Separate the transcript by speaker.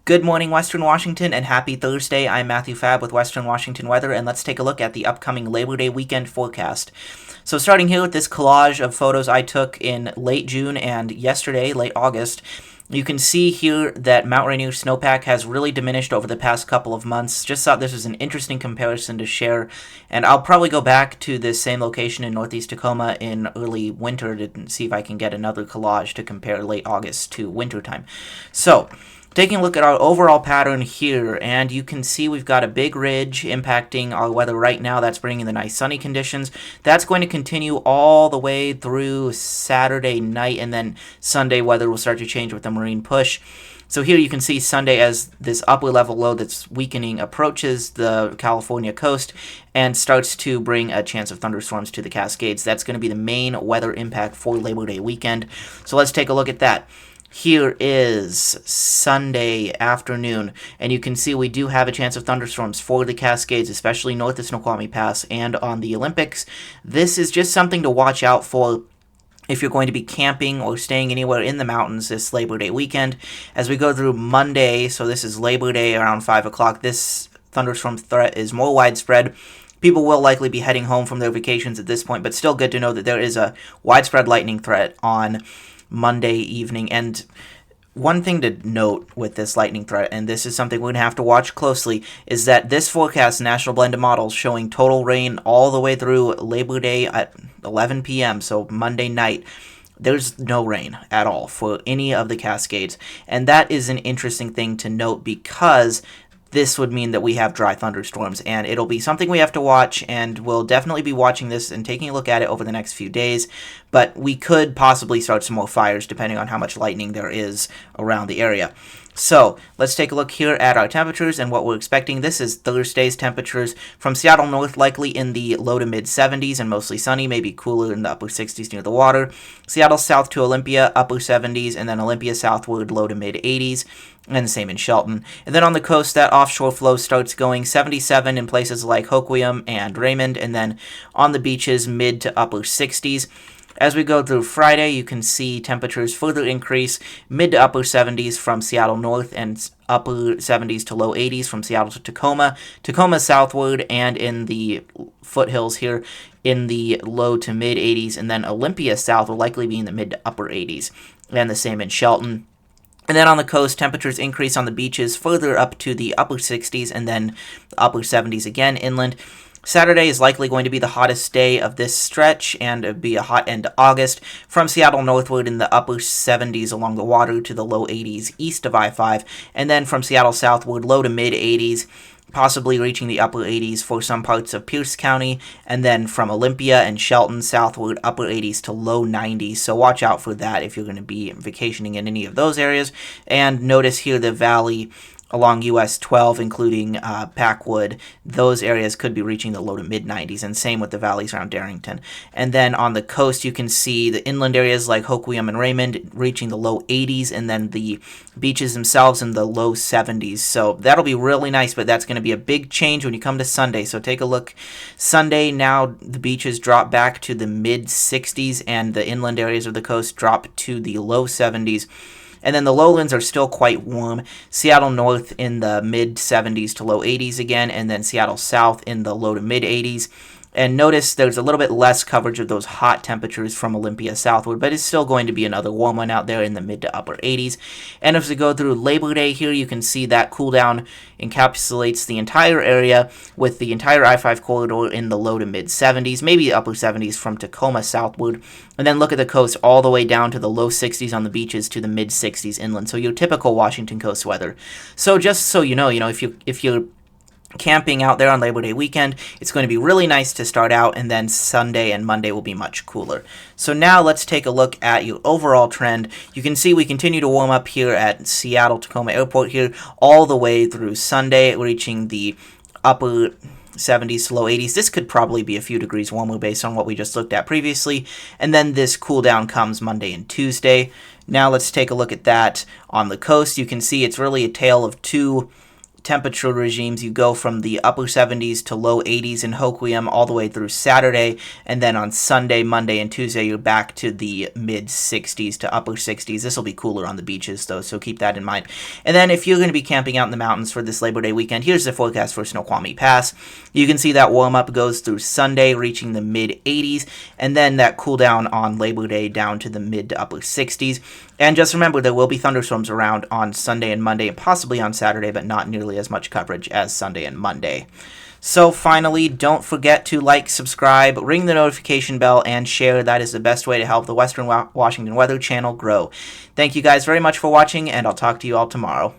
Speaker 1: Good morning, Western Washington, and happy Thursday. I'm Matthew Fab with Western Washington Weather, and let's take a look at the upcoming Labor Day weekend forecast. So starting here with this collage of photos I took in late June and yesterday, late August, you can see here that Mount Rainier snowpack has really diminished over the past couple of months. Just thought this was an interesting comparison to share, and I'll probably go back to this same location in northeast Tacoma in early winter to see if I can get another collage to compare late August to wintertime. So, taking a look at our overall pattern here, and you can see we've got a big ridge impacting our weather right now. That's bringing the nice sunny conditions. That's going to continue all the way through Saturday night, and then Sunday weather will start to change with the marine push. So here you can see Sunday as this upper level low that's weakening approaches the California coast and starts to bring a chance of thunderstorms to the Cascades. That's going to be the main weather impact for Labor Day weekend. So let's take a look at that. Here is Sunday afternoon, and you can see we do have a chance of thunderstorms for the Cascades, especially north of Snoqualmie Pass and on the Olympics. This is just something to watch out for if you're going to be camping or staying anywhere in the mountains this Labor Day weekend. As we go through Monday, so this is Labor Day around 5 o'clock, this thunderstorm threat is more widespread. People will likely be heading home from their vacations at this point, but still good to know that there is a widespread lightning threat on Monday evening. And one thing to note with this lightning threat, and this is something we're going to have to watch closely, is that this forecast, National Blended Models, showing total rain all the way through Labor Day at 11 p.m., so Monday night. There's no rain at all for any of the Cascades, and that is an interesting thing to note because this would mean that we have dry thunderstorms, and it'll be something we have to watch, and we'll definitely be watching this and taking a look at it over the next few days, but we could possibly start some more fires depending on how much lightning there is around the area. So, let's take a look here at our temperatures and what we're expecting. This is Thursday's temperatures. From Seattle north, likely in the low to mid 70s and mostly sunny, maybe cooler in the upper 60s near the water. Seattle south to Olympia, upper 70s, and then Olympia southward, low to mid 80s. And the same in Shelton. And then on the coast, that offshore flow starts going 77 in places like Hoquiam and Raymond, and then on the beaches, mid to upper 60s. As we go through Friday, you can see temperatures further increase, mid to upper 70s from Seattle north and upper 70s to low 80s from Seattle to Tacoma, Tacoma southward, and in the foothills here in the low to mid 80s, and then Olympia south will likely be in the mid to upper 80s, and the same in Shelton. And then on the coast, temperatures increase on the beaches further up to the upper 60s and then the upper 70s again inland. Saturday is likely going to be the hottest day of this stretch, and it'll be a hot end to August. From Seattle northward in the upper 70s along the water to the low 80s east of I-5, and then from Seattle southward, low to mid 80s, possibly reaching the upper 80s for some parts of Pierce County, and then from Olympia and Shelton southward, upper 80s to low 90s. So watch out for that if you're going to be vacationing in any of those areas. And notice here the valley along US 12, including Packwood, those areas could be reaching the low to mid 90s, and same with the valleys around Darrington. And then on the coast, you can see the inland areas like Hoquiam and Raymond reaching the low 80s, and then the beaches themselves in the low 70s. So that'll be really nice, but that's going to be a big change when you come to Sunday. So take a look. Sunday, now the beaches drop back to the mid 60s, and the inland areas of the coast drop to the low 70s. And then the lowlands are still quite warm. Seattle north in the mid 70s to low 80s again, and then Seattle south in the low to mid 80s. And notice there's a little bit less coverage of those hot temperatures from Olympia southward, but it's still going to be another warm one out there in the mid to upper 80s. And as we go through Labor Day here, you can see that cool down encapsulates the entire area with the entire I-5 corridor in the low to mid 70s, maybe upper 70s from Tacoma southward. And then look at the coast all the way down to the low 60s on the beaches to the mid 60s inland. So your typical Washington coast weather. So just so you know, if you're camping out there on Labor Day weekend, it's going to be really nice to start out, and then Sunday and Monday will be much cooler. So now let's take a look at your overall trend. You can see we continue to warm up here at Seattle-Tacoma Airport here all the way through Sunday, reaching the upper 70s to low 80s. This could probably be a few degrees warmer based on what we just looked at previously. And then this cool down comes Monday and Tuesday. Now let's take a look at that on the coast. You can see it's really a tale of two temperature regimes, you go from the upper 70s to low 80s in Hoquiam all the way through Saturday, and then on Sunday, Monday, and Tuesday, you're back to the mid 60s to upper 60s. This will be cooler on the beaches, though, so keep that in mind. And then if you're going to be camping out in the mountains for this Labor Day weekend, here's the forecast for Snoqualmie Pass. You can see that warm-up goes through Sunday, reaching the mid 80s, and then that cool down on Labor Day down to the mid to upper 60s. And just remember, there will be thunderstorms around on Sunday and Monday, and possibly on Saturday, but not nearly as much coverage as Sunday and Monday. So finally, don't forget to like, subscribe, ring the notification bell, and share. That is the best way to help the Western Washington Weather Channel grow. Thank you guys very much for watching, and I'll talk to you all tomorrow.